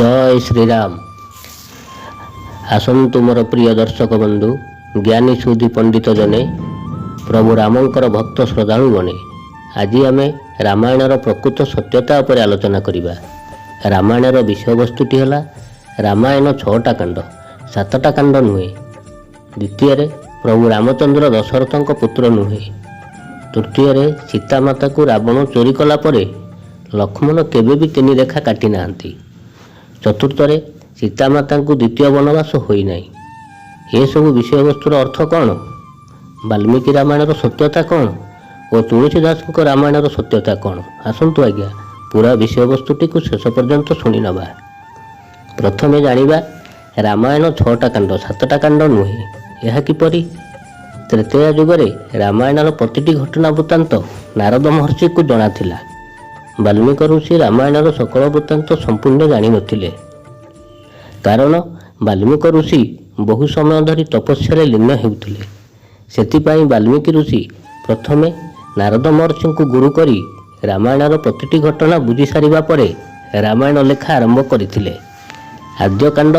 जय श्रीराम। आसतु मोर प्रिय दर्शक बंधु, ज्ञानी सुधी पंडित जने, प्रभु रामंकर भक्त श्रद्धालु गणे, आज आम रामायणर प्रकृत सत्यता उपर आलोचना करिबा। रामायणर विषय वस्तुटी है रामायण 6टा कांड, 7टा कांड नुहे। द्वितीय प्रभु रामचंद्र दशरथ पुत्र नुहे। तृतीय सीतामाता को रावण चोरी कला परे लक्ष्मण केवे भी 3 रेखा काटी नांती। चतुर्थ सीतामाता को द्वितीय वनवास होई नाही। ये सब विषय वस्तुर अर्थ कौन, वाल्मीकि रामायणर सत्यता कौन और तुलसीदास रामायणर सत्यता कौन, आसतु आज्ञा पूरा विषय वस्तुटी को शेष पर्यंत शुणी नवा। प्रथमे जानिबा रामायण 6टा कांड, 7टा कांड नुहे। यह किपरि? त्रेतया जुगरे रामायणर प्रतिटी घटना वृत्तांत नारद महर्षि को जଣା थिला। वाल्मीकि ऋषि रामायणर सकल वृत्तांत संपूर्ण जानी नथिले, कारण वाल्मीकि ऋषि बहु समय धरी तपस्या लीन हेउथिले। सेतिपाई वाल्मीकि ऋषि प्रथमे नारद महर्षि को गुरु करी रामायणर प्रतिटी घटना बुझी सारिबा परे रामायण लेखा आरंभ करथिले। आद्यकांड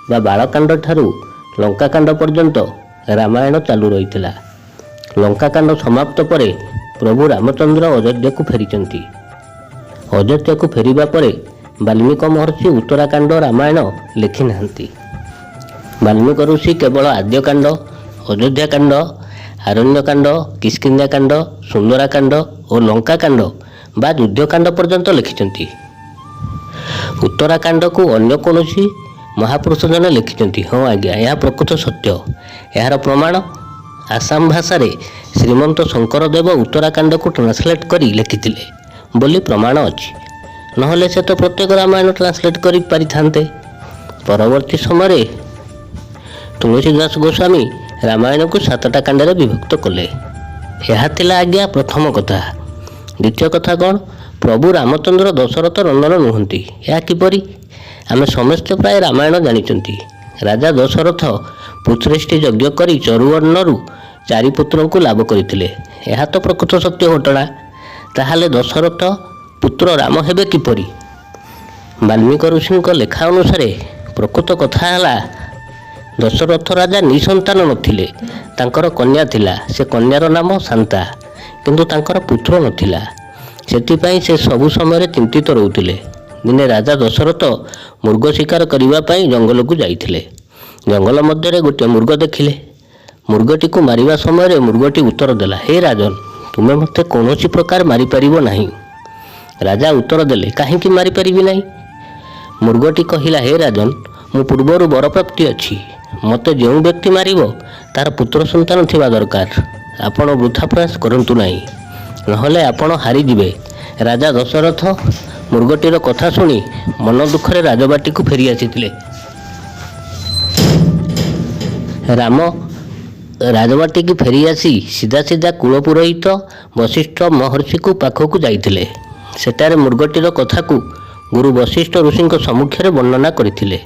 बा बालकांड ठारू लंकाकांड पर्यंत रामायण चालू रहिथिला। लंकाकांड समाप्त परे प्रभु रामचंद्र अयोध्या को फेरिचंती। अयोध्या को फेरिबा परे वाल्मीकि महर्षि उत्तराकांड रामायण लिखि नाहंती। वाल्मीकि ऋषि केवल आद्यकांड, अयोध्याकांड, आरण्यकांड, किष्किंध्याकांड, सुंदराकांड और लंकाकांड बा युद्धकांड पर्यंत लिखिचंती। उत्तराकांड को अन्य कौनसी महापुरुष जने लिखिचंती। हाँ आज्ञा, यह प्रकृत सत्य। यार प्रमाण आसाम भाषा रे श्रीमंत शंकर देव उत्तराकांड को ट्रांसलेट करी लिखिथिले बोली प्रमाण अच्छी। नहले से तो प्रत्येक रामायण ट्रांसलेट करी पारि थांते। परवर्ती समय तुलसीदास गोस्वामी रामायण को 7टा कांडरे विभक्त कले। यह थिला आज्ञा प्रथम कथा। द्वितीय कथा कौन? प्रभु रामचंद्र दशरथ रंजन नुहंती। यह किपरि? आमे समस्त प्राय रामायण जानिचंती। राजा दशरथ पुत्रेष्टि यज्ञ करी चरुवर्णरू 4 पुत्र को लाभ करथिले। यह तो प्रकृत सत्य घटना। ताहाले दशरथ पुत्र राम हेबे किपरि? वाल्मीकि ऋषि लेखा अनुसार प्रकृत कथा है दशरथ राजा निसंतान नथिले। तांकर कन्या थिला। से कन्यार नाम शांता, किंतु तांकर पुत्र नथिला। सेतिपाई से सबु समय चिंतित रहउथिले। दिने राजा दशरथ मृग शिकार करिबा पाई जंगल को जाइथिले। जंगल मध्य गोटे मृग देखिले। मृगटी को मारिबा समय मृगटी उत्तर देला, हे राजन, तुमे मते कौनसी प्रकार मारी परिबो नाही। राजा उत्तर देले, काहेकि मारी परिबि नाही? मृगटी कहिला, हे राजन, मु पूर्वर वर प्राप्ति अछि। मते जो व्यक्ति मारिबो तार पुत्र संतान थिबा दरकार। आपण वृथा प्रयास करंतु नाही, नहले आपण हारी जिवे। राजा दशरथ मृगटीर कथा शुणी मन दुखरे राजबाटी को फेरी आसीथिले। राम राजबाटी की फेरी आसी सीधा सीधा कुल पुरोहित वशिष्ठ महर्षि को पाखक जाइथिले। सेटारे मृगटीर कथा को गुरु वशिष्ठ ऋषि सम्मुखें वर्णना करथिले।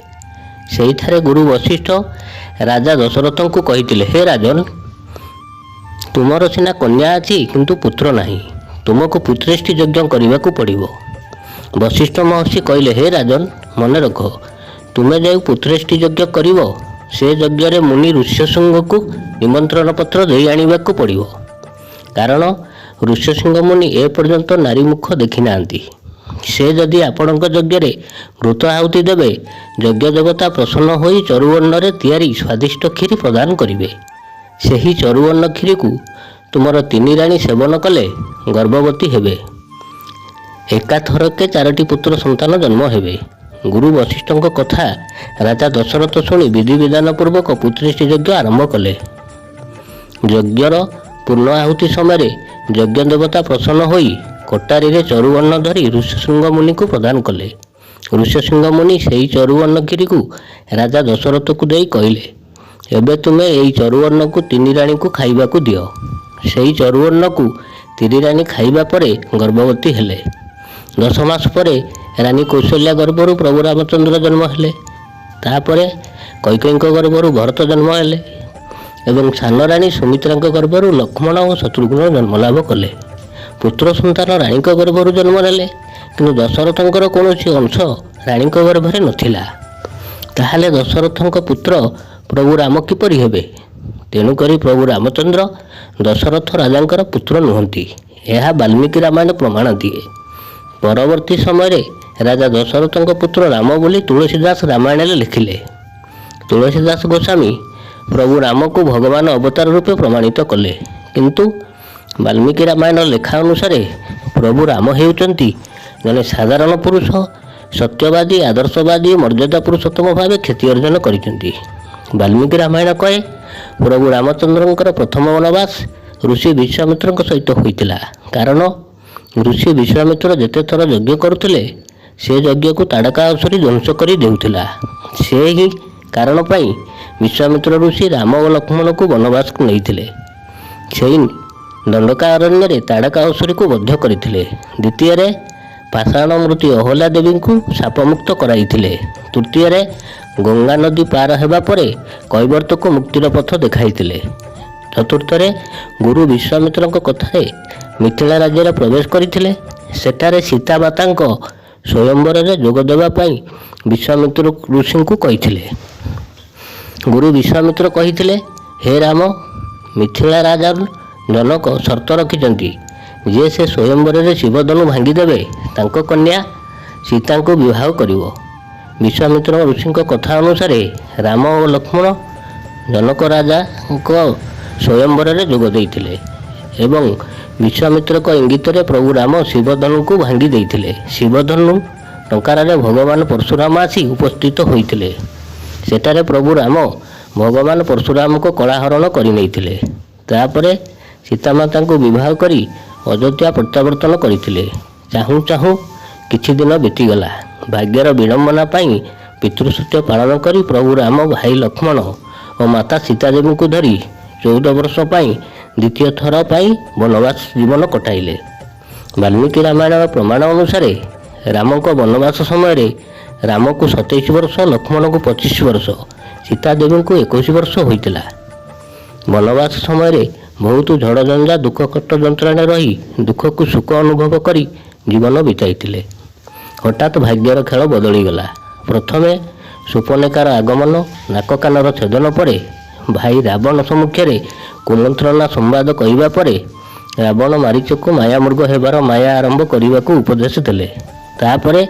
सेहिठारे गुरु वशिष्ठ राजा दशरथ को कहिथिले, हे राजन, तुमर सिना कन्या अछि किंतु पुत्र नाही। तुमको पुत्रेष्टि यज्ञ करने पड़िबो। वशिष्ठ महर्षि कहले, हे राजन, मन रख, तुमे जो पुत्रेष्टि यज्ञ करिवो से यज्ञ मुनि ऋष्यशृंग को निमंत्रण पत्र दे आनिबा को पड़िबो। कारण ऋष्यशृंग मुनि ए पर्यंत नारी मुख देखि नांती। से जदि आपणक यज्ञ घृत आहुति देवे, यज्ञ देवता प्रसन्न होई चरुवर्ण रे तैयारी स्वादिष्ट क्षीरी प्रदान करिवे। सेही चरुवर्ण क्षीरी को तुमर 3 राणी सेवन कले गर्भवती हेबे। एकाथरके 4टी पुत्र संतान जन्म हेबे। गुरु वशिष्ठ कथा राजा दशरथ शुणी विधि विधान पूर्वक पुत्रेष्टि यज्ञ आरंभ कले। यज्ञर पूर्ण आहुति समय यज्ञ देवता प्रसन्न होई कटारी रे चरुवर्ण धरी ऋष्यशृंग मुनि को प्रदान कले। ऋष्यशृंग मुनि सेही चरुवर्ण क्षीरी को राजा दशरथ को देई कहले, एबे तुमे एई चरुवर्ण को 3 राणी को खाइबा को दियो। सेही चरुवर्ण को 3 राणी खाइबा परे गर्भवती हेले। 10 मास परे रानी कौशल्या गर्भरू प्रभु रामचंद्र जन्म हेले। तापरे कैकेयी गर्भरू भरत जन्म हेले एवं सान राणी सुमित्रा गर्भरू लक्ष्मण और शत्रुघ्न जन्म लाभ कले। पुत्र संतान राणी गर्भरू जन्म नेले, किंतु दशरथंकर कौन अंश ରାଣୀଙ୍କ ଗର୍ଭରେ ନଥିଲା। ତାହେଲେ ଦଶରଥଙ୍କ ପୁତ୍ର ପ୍ରଭୁ ରାମ କିପରି ହେବେ? ତେଣୁକରି ପ୍ରଭୁ ରାମଚନ୍ଦ୍ର ଦଶରଥ ରାଜାଙ୍କର ପୁତ୍ର ନୁହନ୍ତି। ଏହା ବାଲ୍ମୀକି ରାମାୟଣ ପ୍ରମାଣ ଦିଏ। ପରବର୍ତ୍ତୀ ସମୟରେ ରାଜା ଦଶରଥଙ୍କ ପୁତ୍ର ରାମ ବୋଲି ତୁଳସୀଦାସ ରାମାୟଣରେ ଲେଖିଲେ। ତୁଳସୀଦାସ ଗୋସ୍ୱାମୀ ପ୍ରଭୁ ରାମକୁ ଭଗବାନ ଅବତାର ରୂପେ ପ୍ରମାଣିତ କଲେ। କିନ୍ତୁ ବାଲ୍ମୀକି ରାମାୟଣ ଲେଖା ଅନୁସାରେ ପ୍ରଭୁ ରାମ ହେଉଛନ୍ତି ଜଣେ ସାଧାରଣ ପୁରୁଷ, ସତ୍ୟବାଦୀ, ଆଦର୍ଶବାଦୀ, ମର୍ଯ୍ୟାଦା ପୁରୁଷୋତ୍ତମ ଭାବେ ଖ୍ୟାତି ଅର୍ଜନ କରିଛନ୍ତି। ବାଲ୍ମୀକି ରାମାୟଣ କହେ ପ୍ରଭୁ ରାମଚନ୍ଦ୍ରଙ୍କର ପ୍ରଥମ ବନବାସ ଋଷି ବିଶ୍ୱାମିତ୍ରଙ୍କ ସହିତ ହୋଇଥିଲା। କାରଣ ଋଷି ବିଶ୍ୱାମିତ୍ର ଯେତେ ଥର ଯଜ୍ଞ କରୁଥିଲେ ସେ ଯଜ୍ଞକୁ ତାଡ଼କା ଅସୁରୀ ଧ୍ୱଂସ କରି ଦେଉଥିଲା। ସେ ହିଁ କାରଣ ପାଇଁ ବିଶ୍ୱାମିତ୍ର ଋଷି ରାମ ଓ ଲକ୍ଷ୍ମଣଙ୍କୁ ବନବାସକୁ ନେଇଥିଲେ। ସେହି ଦଣ୍ଡକାରଣ୍ୟରେ ତାଡ଼କା ଅସୁରୀକୁ ବଧ୍ୟ କରିଥିଲେ। ଦ୍ୱିତୀୟରେ ପାଷାଣ ମୂର୍ତ୍ତି ଅହଲ୍ୟା ଦେବୀଙ୍କୁ ଶାପମୁକ୍ତ କରାଇଥିଲେ। ତୃତୀୟରେ ଗଙ୍ଗା ନଦୀ ପାର ହେବା ପରେ କୈବର୍ତ୍ତକୁ ମୁକ୍ତିର ପଥ ଦେଖାଇଥିଲେ। ଚତୁର୍ଥରେ ଗୁରୁ ବିଶ୍ୱାମିତ୍ରଙ୍କ କଥାରେ ମିଥିଳା ରାଜ୍ୟରେ ପ୍ରବେଶ କରିଥିଲେ। ସେଠାରେ ସୀତା ମାତାଙ୍କ ସ୍ୱୟଂବରରେ ଯୋଗ ଦେବା ପାଇଁ ବିଶ୍ୱାମିତ୍ର ଋଷିଙ୍କୁ କହିଥିଲେ। ଗୁରୁ ବିଶ୍ୱାମିତ୍ର କହିଥିଲେ, ହେ ରାମ, ମିଥିଳା ରାଜା ଜନକ ସର୍ତ୍ତ ରଖିଛନ୍ତି ଯେ ସେ ସ୍ୱୟଂବରରେ ଶିବଧନୁ ଭାଙ୍ଗିଦେବେ ତାଙ୍କ କନ୍ୟା ସୀତାଙ୍କୁ ବିବାହ କରିବ। ବିଶ୍ୱାମିତ୍ର ଋଷିଙ୍କ କଥା ଅନୁସାରେ ରାମ ଓ ଲକ୍ଷ୍ମଣ ଜନକ ରାଜାଙ୍କ ସ୍ୱୟଂବରରେ ଯୋଗ ଦେଇଥିଲେ ଏବଂ ବିଶ୍ୱାମିତ୍ରଙ୍କ ଇଙ୍ଗିତରେ ପ୍ରଭୁ ରାମ ଶିବଧନୁକୁ ଭାଙ୍ଗି ଦେଇଥିଲେ। ଶିବଧନୁ ଟଙ୍କାରରେ ଭଗବାନ ପରଶୁରାମ ଆସି ଉପସ୍ଥିତ ହୋଇଥିଲେ। ସେଠାରେ ପ୍ରଭୁ ରାମ ଭଗବାନ ପରଶୁରାମଙ୍କୁ କଳାହରଣ କରିନେଇଥିଲେ। ତାପରେ ସୀତାମାତାଙ୍କୁ ବିବାହ କରି ଅଯୋଧ୍ୟା ପ୍ରତ୍ୟାବର୍ତ୍ତନ କରିଥିଲେ। ଚାହୁଁ ଚାହୁଁ କିଛି ଦିନ ବିତିଗଲା। ଭାଗ୍ୟର ବିଡ଼ମ୍ବନା ପାଇଁ ପିତୃସତ୍ୟ ପାଳନ କରି ପ୍ରଭୁ ରାମ ଭାଇ ଲକ୍ଷ୍ମଣ ଓ ମାତା ସୀତାଦେବୀଙ୍କୁ ଧରି 14 ବର୍ଷ ପାଇଁ ଦ୍ୱିତୀୟ ଥର ପାଇଁ ବନବାସ ଜୀବନ କଟାଇଲେ। ବାଲ୍ମୀକି ରାମାୟଣର ପ୍ରମାଣ ଅନୁସାରେ ରାମଙ୍କ ବନବାସ ସମୟରେ ରାମକୁ 27 ବର୍ଷ, ଲକ୍ଷ୍ମଣଙ୍କୁ 25 ବର୍ଷ, ସୀତାଦେବୀଙ୍କୁ 21 ବର୍ଷ ହୋଇଥିଲା। ବନବାସ ସମୟରେ ବହୁତ ଝଡ଼ଝଞ୍ଜା, ଦୁଃଖ କଷ୍ଟ ଯନ୍ତ୍ରଣାରେ ରହି ଦୁଃଖକୁ ସୁଖ ଅନୁଭବ କରି ଜୀବନ ବିତାଇଥିଲେ। ହଠାତ୍ ଭାଗ୍ୟର ଖେଳ ବଦଳିଗଲା। ପ୍ରଥମେ ସୁପର୍ଣ୍ଣିକାର ଆଗମନ, ନାକ କାନର ଛେଦନ ପରେ ଭାଇ ରାବଣ ସମ୍ମୁଖରେ କୁମନ୍ତ୍ରଣା ସମ୍ବାଦ କହିବା ପରେ ରାବଣ ମାରିଚକୁ ମାୟାମୃଗ ହେବାର ମାୟା ଆରମ୍ଭ କରିବାକୁ ଉପଦେଶ ଦେଲେ। ତାପରେ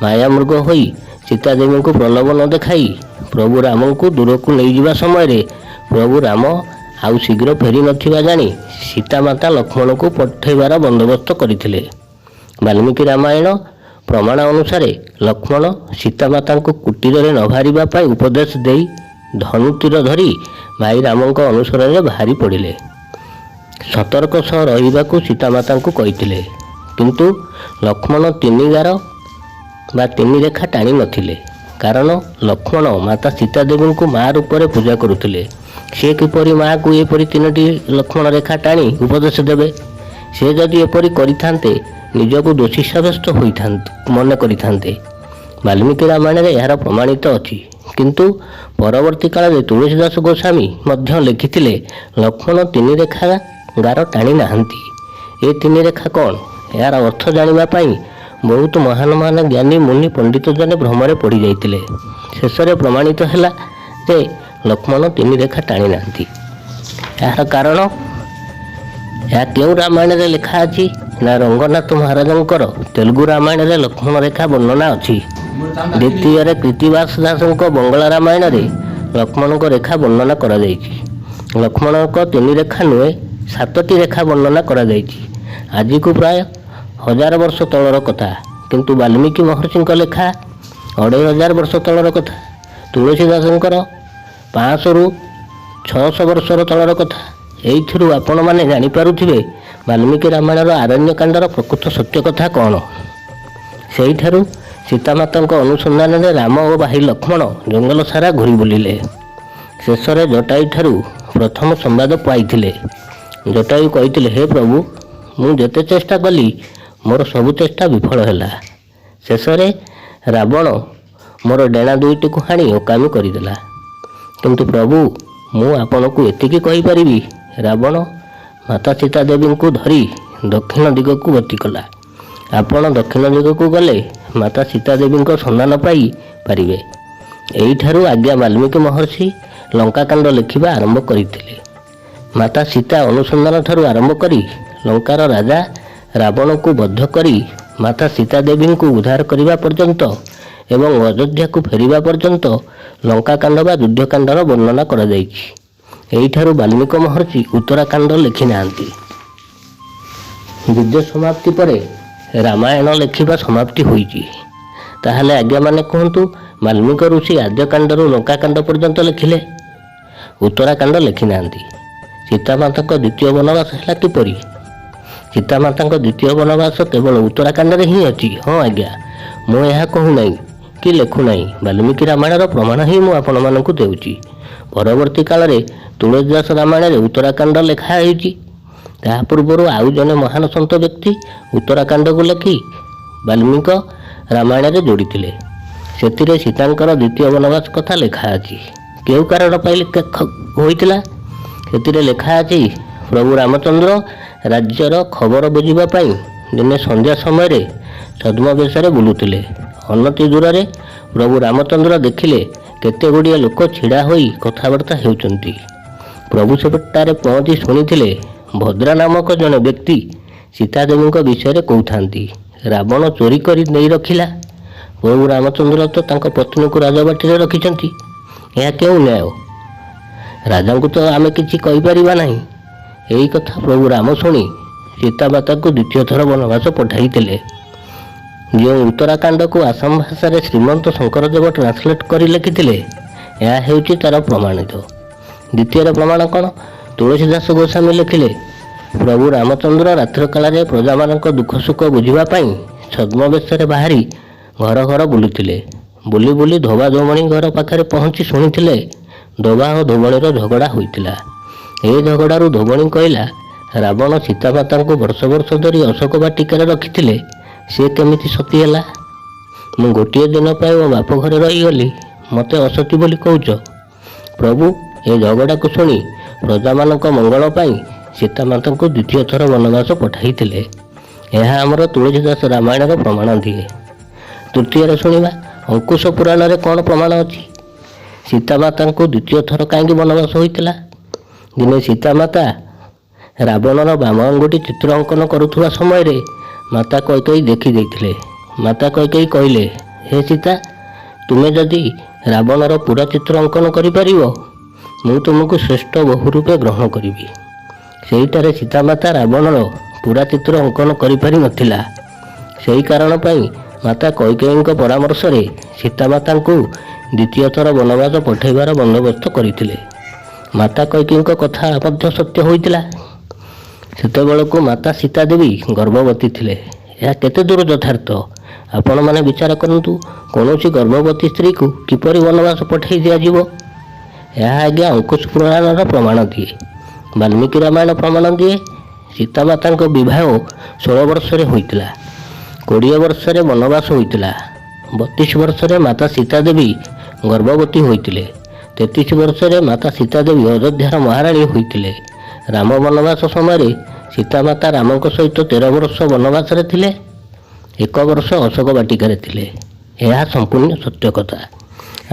ମାୟାମୃଗ ହୋଇ ସୀତାଦେବୀଙ୍କୁ ପ୍ରଲୋଭନ ଦେଖାଇ ପ୍ରଭୁ ରାମଙ୍କୁ ଦୂରକୁ ନେଇଯିବା ସମୟରେ ପ୍ରଭୁ ରାମ ଆଉ ଶୀଘ୍ର ଫେରି ନଥିବା ଜାଣି ସୀତାମାତା ଲକ୍ଷ୍ମଣଙ୍କୁ ପଠାଇବାର ବନ୍ଦୋବସ୍ତ କରିଥିଲେ। ବାଲ୍ମୀକି ରାମାୟଣ ପ୍ରମାଣ ଅନୁସାରେ ଲକ୍ଷ୍ମଣ ସୀତାମାତାଙ୍କୁ କୁଟୀରରେ ନ ବାହାରିବା ପାଇଁ ଉପଦେଶ ଦେଇ ଧନୁ ତୀର ଧରି ଭାଇ ରାମଙ୍କ ଅନୁସରଣରେ ବାହାରି ପଡ଼ିଲେ। ସତର୍କ ସହ ରହିବାକୁ ସୀତାମାତାଙ୍କୁ କହିଥିଲେ। କିନ୍ତୁ ଲକ୍ଷ୍ମଣ 3 ଗାର ବା 3 ରେଖା ଟାଣି ନଥିଲେ। କାରଣ ଲକ୍ଷ୍ମଣ ମାତା ସୀତାଦେବୀଙ୍କୁ ମା ରୂପରେ ପୂଜା କରୁଥିଲେ। ସେ କିପରି ମାଆକୁ ଏପରି 3ଟି ଲକ୍ଷ୍ମଣ ରେଖା ଟାଣି ଉପଦେଶ ଦେବେ? ସେ ଯଦି ଏପରି କରିଥାନ୍ତେ ନିଜକୁ ଦୋଷୀ ସାବ୍ୟସ୍ତ ମନେ କରିଥାନ୍ତେ। ବାଲ୍ମୀକି ରାମାୟଣରେ ଏହାର ପ୍ରମାଣିତ ଅଛି। କିନ୍ତୁ ପରବର୍ତ୍ତୀ କାଳରେ ତୁଳସୀଦାସ ଗୋସ୍ୱାମୀ ମଧ୍ୟ ଲେଖିଥିଲେ ଲକ୍ଷ୍ମଣ 3 ରେଖା ଗାର ଟାଣି ନାହାନ୍ତି। ଏ 3 ରେଖା କ'ଣ? ଏହାର ଅର୍ଥ ଜାଣିବା ପାଇଁ ବହୁତ ମହାନ ଜ୍ଞାନୀ ମୁନି ପଣ୍ଡିତ ଜଣେ ଭ୍ରମରେ ପଡ଼ିଯାଇଥିଲେ। ଶେଷରେ ପ୍ରମାଣିତ ହେଲା ଯେ ଲକ୍ଷ୍ମଣ 3 ରେଖା ଟାଣି ନାହାନ୍ତି। ଏହାର କାରଣ ଏହା କେଉଁ ରାମାୟଣରେ ଲେଖା ଅଛି ନା ରଙ୍ଗନାଥ ମହାରାଜଙ୍କର ତେଲୁଗୁ ରାମାୟଣରେ ଲକ୍ଷ୍ମଣ ରେଖା ବର୍ଣ୍ଣନା ଅଛି। ଦ୍ୱିତୀୟରେ କୀର୍ତ୍ତିବାସ ଦାସଙ୍କ ବଙ୍ଗଳା ରାମାୟଣରେ ଲକ୍ଷ୍ମଣଙ୍କ ରେଖା ବର୍ଣ୍ଣନା କରାଯାଇଛି। ଲକ୍ଷ୍ମଣଙ୍କ 3 ରେଖା ନୁହେଁ 7ଟି ରେଖା ବର୍ଣ୍ଣନା କରାଯାଇଛି। ଆଜିକୁ ପ୍ରାୟ 1000 ବର୍ଷ ତଳର କଥା। କିନ୍ତୁ ବାଲ୍ମୀକି ମହର୍ଷିଙ୍କ ଲେଖା 2500 ବର୍ଷ ତଳର କଥା। ତୁଳସୀଦାସଙ୍କର 500ରୁ 600 ବର୍ଷର ତଳର କଥା। ଏଇଥିରୁ ଆପଣମାନେ ଜାଣିପାରୁଥିବେ ବାଲ୍ମୀକି ରାମାୟଣର ଆରଣ୍ୟକାଣ୍ଡର ପ୍ରକୃତ ସତ୍ୟ କଥା କ'ଣ। ସେହିଠାରୁ ସୀତାମାତାଙ୍କ ଅନୁସନ୍ଧାନରେ ରାମ ଓ ଭାଇ ଲକ୍ଷ୍ମଣ ଜଙ୍ଗଲ ସାରା ଘୁରି ବୁଲିଲେ। ଶେଷରେ ଜଟାୟୁଠାରୁ ପ୍ରଥମ ସମ୍ବାଦ ପାଇଥିଲେ। ଜଟାୟୁ କହିଥିଲେ, ହେ ପ୍ରଭୁ, ମୁଁ ଯେତେ ଚେଷ୍ଟା କଲି ମୋର ସବୁ ଚେଷ୍ଟା ବିଫଳ ହେଲା। ଶେଷରେ ରାବଣ ମୋର ଡେଣା 2ଟିକୁ ହାଣି ଅକାମୀ କରିଦେଲା। କିନ୍ତୁ ପ୍ରଭୁ, ମୁଁ ଆପଣଙ୍କୁ ଏତିକି କହିପାରିବି, ରାବଣ ମାତା ସୀତାଦେବୀଙ୍କୁ ଧରି ଦକ୍ଷିଣ ଦିଗକୁ ଗତି କଲା। ଆପଣ ଦକ୍ଷିଣ ଦିଗକୁ ଗଲେ ମାତା ସୀତା ଦେବୀଙ୍କ ସନ୍ଧାନ ପାଇ ପାରିବେ। ଏଇଠାରୁ ଆଜ୍ଞା ବାଲ୍ମୀକି ମହର୍ଷି ଲଙ୍କାକାଣ୍ଡ ଲେଖିବା ଆରମ୍ଭ କରିଥିଲେ। ମାତା ସୀତା ଅନୁସନ୍ଧାନ ଠାରୁ ଆରମ୍ଭ କରି ଲଙ୍କାର ରାଜା ରାବଣକୁ ବଧ କରି ମାତା ସୀତା ଦେବୀଙ୍କୁ ଉଦ୍ଧାର କରିବା ପର୍ଯ୍ୟନ୍ତ ଏବଂ ଅଯୋଧ୍ୟାକୁ ଫେରିବା ପର୍ଯ୍ୟନ୍ତ ଲଙ୍କାକାଣ୍ଡ ବା ଯୁଦ୍ଧକାଣ୍ଡର ବର୍ଣ୍ଣନା କରାଯାଇଛି। ଏଇଠାରୁ ବାଲ୍ମୀକି ମହର୍ଷି ଉତ୍ତରାକାଣ୍ଡ ଲେଖିନାହାନ୍ତି। ଯୁଦ୍ଧ ସମାପ୍ତି ପରେ ରାମାୟଣ ଲେଖିବା ସମାପ୍ତି ହୋଇଛି। ତାହେଲେ ଆଜ୍ଞାମାନେ କୁହନ୍ତୁ, ବାଲ୍ମୀକି ଋଷି ଆଦ୍ୟକାଣ୍ଡରୁ ଲଙ୍କାକାଣ୍ଡ ପର୍ଯ୍ୟନ୍ତ ଲେଖିଲେ, ଉତ୍ତରାକାଣ୍ଡ ଲେଖିନାହାନ୍ତି। ସୀତାମାତାଙ୍କ ଦ୍ୱିତୀୟ ବନବାସ ହେଲା କିପରି? ସୀତାମାତାଙ୍କ ଦ୍ୱିତୀୟ ବନବାସ କେବଳ ଉତ୍ତରାକାଣ୍ଡରେ ହିଁ ଅଛି। ହଁ ଆଜ୍ଞା, ମୁଁ ଏହା କହୁନାହିଁ କି ଲେଖୁନାହିଁ। ବାଲ୍ମୀକି ରାମାୟଣର ପ୍ରମାଣ ହିଁ ମୁଁ ଆପଣମାନଙ୍କୁ ଦେଉଛି। ପରବର୍ତ୍ତୀ କାଳରେ ତୁଳସୀଦାସ ରାମାୟଣରେ ଉତ୍ତରାକାଣ୍ଡ ଲେଖା ହେଉଛି। ତାହା ପୂର୍ବରୁ ଆଉ ଜଣେ ମହାନ ସନ୍ଥ ବ୍ୟକ୍ତି ଉତ୍ତରାକାଣ୍ଡକୁ ଲେଖି ବାଲ୍ମୀକି ରାମାୟଣରେ ଯୋଡ଼ିଥିଲେ। ସେଥିରେ ସୀତାଙ୍କର ଦ୍ୱିତୀୟ ବନବାସ କଥା ଲେଖା ଅଛି। କେଉଁ କାରଣ ପାଇଁ ହୋଇଥିଲା? ସେଥିରେ ଲେଖା ଅଛି, ପ୍ରଭୁ ରାମଚନ୍ଦ୍ର ରାଜ୍ୟର ଖବର ବୁଝିବା ପାଇଁ ଦିନେ ସନ୍ଧ୍ୟା ସମୟରେ ଛଦ୍ମବେଶରେ ବୁଲୁଥିଲେ। ଅନତି ଦୂରରେ ପ୍ରଭୁ ରାମଚନ୍ଦ୍ର ଦେଖିଲେ କେତେ ଗୁଡ଼ିଏ ଲୋକ ଛିଡ଼ା ହୋଇ କଥାବାର୍ତ୍ତା ହେଉଛନ୍ତି। ପ୍ରଭୁ ସେଠାରେ ପହଞ୍ଚି ଶୁଣିଥିଲେ ଭଦ୍ରା ନାମକ ଜଣେ ବ୍ୟକ୍ତି ସୀତାଦେବୀଙ୍କ ବିଷୟରେ କହୁଥାନ୍ତି। ରାବଣ ଚୋରି କରି ନେଇ ରଖିଲା। ପ୍ରଭୁ ରାମଚନ୍ଦ୍ର ତ ତାଙ୍କ ପତ୍ନୀକୁ ରାଜବାଟୀରେ ରଖିଛନ୍ତି। ଏହା କେଉଁ ନ୍ୟାୟ? ରାଜାଙ୍କୁ ତ ଆମେ କିଛି କହିପାରିବା ନାହିଁ। ଏହି କଥା ପ୍ରଭୁ ରାମ ଶୁଣି ସୀତାମାତାଙ୍କୁ ଦ୍ୱିତୀୟ ଥର ବନବାସ ପଠାଇଥିଲେ। ଯେଉଁ ଉତ୍ତରାକାଣ୍ଡକୁ ଆସାମ ଭାଷାରେ ଶ୍ରୀମନ୍ତ ଶଙ୍କରଦେବ ଟ୍ରାନ୍ସଲେଟ୍ କରି ଲେଖିଥିଲେ, ଏହା ହେଉଛି ତା'ର ପ୍ରମାଣିତ। ଦ୍ୱିତୀୟର ପ୍ରମାଣ କ'ଣ? ତୁଳସୀଦାସ ଗୋସ୍ୱାମୀ ଲେଖିଲେ, ପ୍ରଭୁ ରାମଚନ୍ଦ୍ର ରାତ୍ର କାଳରେ ପ୍ରଜାମାନଙ୍କ ଦୁଃଖ ସୁଖ ବୁଝିବା ପାଇଁ ଛଦ୍ମବେଶରେ ବାହାରି ଘର ଘର ବୁଲୁଥିଲେ। ବୁଲି ବୁଲି ଧୋବା ଧୋବଣୀ ଘର ପାଖରେ ପହଞ୍ଚି ଶୁଣିଥିଲେ ଧୋବା ଓ ଧୋବଣୀର ଝଗଡ଼ା ହୋଇଥିଲା। ଏ ଝଗଡ଼ାରୁ ଧୋବଣୀ କହିଲା, ରାବଣ ସୀତାମାତାଙ୍କୁ ବର୍ଷ ବର୍ଷ ଧରି ଅଶୋକ ବାଟିକାରେ ରଖିଥିଲେ, ସେ କେମିତି ସତୀ ହେଲା? ମୁଁ ଗୋଟିଏ ଦିନ ପାଇଁ ମୋ ବାପ ଘରେ ରହିଗଲି, ମୋତେ ଅସତୀ ବୋଲି କହୁଛ? ପ୍ରଭୁ ଏ ଝଗଡ଼ାକୁ ଶୁଣି ପ୍ରଜାମାନଙ୍କ ମଙ୍ଗଳ ପାଇଁ ସୀତାମାତାଙ୍କୁ ଦ୍ୱିତୀୟ ଥର ବନବାସ ପଠାଇଥିଲେ। ଏହା ଆମର ତୁଳସୀଦାସ ରାମାୟଣର ପ୍ରମାଣ ଦିଏ। ତୃତୀୟରେ ଶୁଣିବା, ଅଙ୍କୁଶ ପୁରାଣରେ କ'ଣ ପ୍ରମାଣ ଅଛି? ସୀତାମାତାଙ୍କୁ ଦ୍ୱିତୀୟ ଥର କାହିଁକି ବନବାସ ହୋଇଥିଲା? ଦିନେ ସୀତାମାତା ରାବଣର ବାମ ଆଙ୍ଗୁଠି ଚିତ୍ର ଅଙ୍କନ କରୁଥିବା ସମୟରେ ମାତା କୈକେୟୀ ଦେଖିଦେଇଥିଲେ। ମାତା କୈକେୟୀ କହିଲେ, ହେ ସୀତା, ତୁମେ ଯଦି ରାବଣର ପୁରା ଚିତ୍ର ଅଙ୍କନ କରିପାରିବ, ମୁଁ ତୁମକୁ ଶ୍ରେଷ୍ଠ ବହୁ ରୂପେ ଗ୍ରହଣ କରିବି। ସେହିଠାରେ ସୀତାମାତା ରାବଣର ପୁରା ଚିତ୍ର ଅଙ୍କନ କରିପାରିନଥିଲା। ସେହି କାରଣ ପାଇଁ ମାତା କୈକେୟୀଙ୍କ ପରାମର୍ଶରେ ସୀତାମାତାଙ୍କୁ ଦ୍ୱିତୀୟ ଥର ବନବାସ ପଠାଇବାର ବନ୍ଦୋବସ୍ତ କରିଥିଲେ। ମାତା କୈକେୟୀଙ୍କ କଥା ମଧ୍ୟ ସତ୍ୟ ହୋଇଥିଲା। ସେତେବେଳକୁ ମାତା ସୀତା ଦେବୀ ଗର୍ଭବତୀ ଥିଲେ। ଏହା କେତେ ଦୂର ଯଥାର୍ଥ ଆପଣମାନେ ବିଚାର କରନ୍ତୁ। କୌଣସି ଗର୍ଭବତୀ ସ୍ତ୍ରୀକୁ କିପରି ବନବାସ ପଠାଇ ଦିଆଯିବ? ଏହା ଆଜ୍ଞା ଅଙ୍କୁଶ ପୁରାଣର ପ୍ରମାଣ ଦିଏ। ବାଲ୍ମୀକି ରାମାୟଣ ପ୍ରମାଣ ଦିଏ। ସୀତାମାତାଙ୍କ ବିବାହ 16 ବର୍ଷରେ ହୋଇଥିଲା। 20 ବର୍ଷରେ ବନବାସ ହୋଇଥିଲା। 32 ବର୍ଷରେ ମାତା ସୀତା ଦେବୀ ଗର୍ଭବତୀ ହୋଇଥିଲେ। 33 ବର୍ଷରେ ମାତା ସୀତା ଦେବୀ ଅଯୋଧ୍ୟାର ମହାରାଣୀ ହୋଇଥିଲେ। ରାମ ବନବାସ ସମୟରେ ସୀତାମାତା ରାମଙ୍କ ସହିତ 13 ବର୍ଷ ବନବାସରେ ଥିଲେ। 1 ବର୍ଷ ଅଶୋକ ବାଟିକାରେ ଥିଲେ। ଏହା ସମ୍ପୂର୍ଣ୍ଣ ସତ୍ୟ କଥା।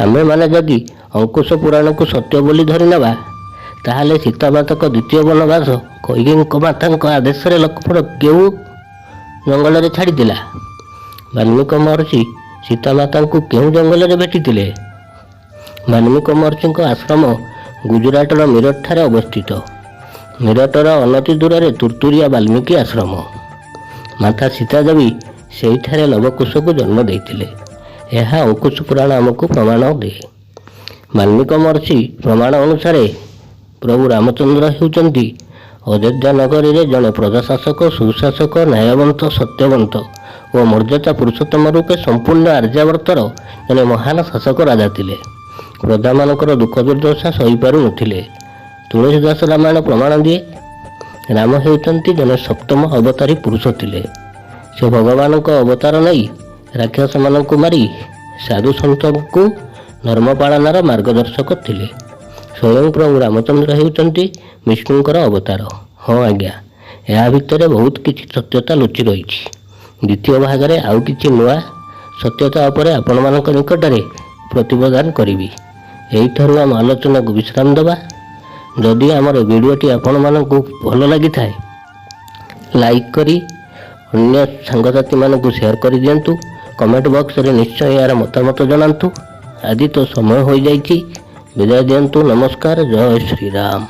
ଆମେମାନେ ଯଦି ଅଙ୍କୁଶ ପୁରାଣକୁ ସତ୍ୟ ବୋଲି ଧରିନେବା, ତାହେଲେ ସୀତାମାତାଙ୍କ ଦ୍ୱିତୀୟ ବନବାସ କୈକେୟୀଙ୍କ ମାତାଙ୍କ ଆଦେଶରେ ଲକ୍ଷ୍ମଣ କେଉଁ ଜଙ୍ଗଲରେ ଛାଡ଼ିଥିଲା? ବାଲ୍ମୀକି ମହର୍ଷି ସୀତାମାତାଙ୍କୁ କେଉଁ ଜଙ୍ଗଲରେ ଭେଟିଥିଲେ? ବାଲ୍ମୀକି ମହର୍ଷିଙ୍କ ଆଶ୍ରମ ଗୁଜରାଟର ମିରଟଠାରେ ଅବସ୍ଥିତ। ମିରଟର ଅନତି ଦୂରରେ ତୁର୍ତୁରିଆ ବାଲ୍ମୀକି ଆଶ୍ରମ। ମାତା ସୀତା ଦେବୀ ସେହିଠାରେ ଲବକୁଶକୁ ଜନ୍ମ ଦେଇଥିଲେ। ଏହା ଅଙ୍କୁଶ ପୁରାଣ ଆମକୁ ପ୍ରମାଣ ଦିଏ। ବାଲ୍ମୀକି ମହର୍ଷି ପ୍ରମାଣ ଅନୁସାରେ ପ୍ରଭୁ ରାମଚନ୍ଦ୍ର ହେଉଛନ୍ତି ଅଯୋଧ୍ୟା ନଗରୀରେ ଜଣେ ପ୍ରଜାଶାସକ, ସୁଶାସକ, ନ୍ୟାୟବନ୍ତ, ସତ୍ୟବନ୍ତ ଓ ମର୍ଯ୍ୟାଦା ପୁରୁଷୋତ୍ତମ ରୂପେ ସମ୍ପୂର୍ଣ୍ଣ ଆର୍ଯ୍ୟାବର୍ତ୍ତର ଜଣେ ମହାନ ଶାସକ ରାଜା ଥିଲେ। ପ୍ରଜାମାନଙ୍କର ଦୁଃଖ ଦୁର୍ଦ୍ଦଶା ସହିପାରୁନଥିଲେ। ତୁଳସୀଦାସ ରାମାୟଣ ପ୍ରମାଣ ଦିଏ, ରାମ ହେଉଛନ୍ତି ଜଣେ ସପ୍ତମ ଅବତାରୀ ପୁରୁଷ ଥିଲେ। ସେ ଭଗବାନଙ୍କ ଅବତାର ନେଇ ରାକ୍ଷସମାନଙ୍କୁ ମାରି ସାଧୁ ସନ୍ତଙ୍କୁ ଧର୍ମ ପାଳନାର ମାର୍ଗଦର୍ଶକ ଥିଲେ। ସ୍ୱୟଂ ପ୍ରଭୁ ରାମଚନ୍ଦ୍ର ହେଉଛନ୍ତି ବିଷ୍ଣୁଙ୍କର ଅବତାର। ହଁ ଆଜ୍ଞା, ଏହା ଭିତରେ ବହୁତ କିଛି ସତ୍ୟତା ଲୁଚି ରହିଛି। ଦ୍ୱିତୀୟ ଭାଗରେ ଆଉ କିଛି ନୂଆ ସତ୍ୟତା ଉପରେ ଆପଣମାନଙ୍କ ନିକଟରେ ପ୍ରତିପାଦନ କରିବି। ଏହିଠାରୁ ଆମ ଆଲୋଚନାକୁ ବିଶ୍ରାମ ଦେବା। ଯଦି ଆମର ଭିଡ଼ିଓଟି ଆପଣମାନଙ୍କୁ ଭଲ ଲାଗିଥାଏ ଲାଇକ୍ କରି ଅନ୍ୟ ସାଙ୍ଗସାଥିମାନଙ୍କୁ ସେୟାର କରିଦିଅନ୍ତୁ। କମେଣ୍ଟ ବକ୍ସରେ ନିଶ୍ଚୟ ଏହାର ମତାମତ ଜଣାନ୍ତୁ। ଆଜି ତ ସମୟ ହୋଇଯାଇଛି, ବିଦାୟ ଦିଅନ୍ତୁ। ନମସ୍କାର, ଜୟ ଶ୍ରୀରାମ।